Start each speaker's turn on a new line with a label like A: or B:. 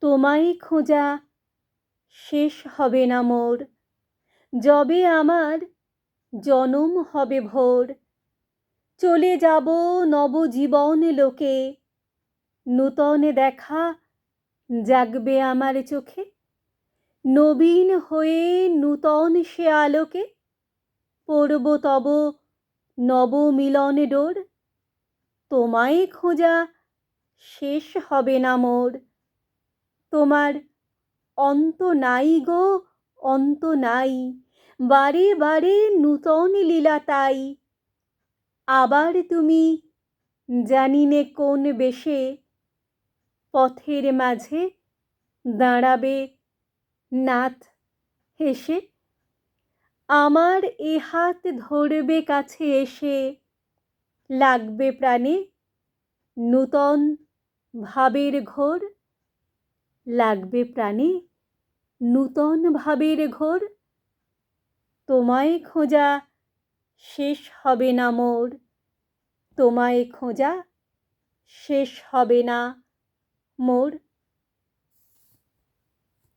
A: তোমায় খোঁজা শেষ হবে না মোর, যবে আমার জনম হবে ভোর। চলে যাব নবজীবন লোকে, নূতন দেখা জাগবে আমার চোখে। নবীন হয়ে নূতন সে আলোকে, পড়ব তব নব মিলন ডোর। তোমায় খোঁজা শেষ হবে না মোর, তোমার অন্ত নাই গো অন্ত নাই। বারে বারে নূতন লীলা তাই। আবার তুমি জানিনে কোন বেশে, পথের মাঝে দাঁড়াবে নাথ হেসে। আমার এ হাত ধরবে কাছে এসে, লাগবে প্রাণে নূতন ভাবের ঘোর। লাগবে প্রাণে নূতন ভাবের ঘোর। তোমায় খোঁজা শেষ হবে না মোর, তোমায় খোঁজা শেষ হবে না মোর।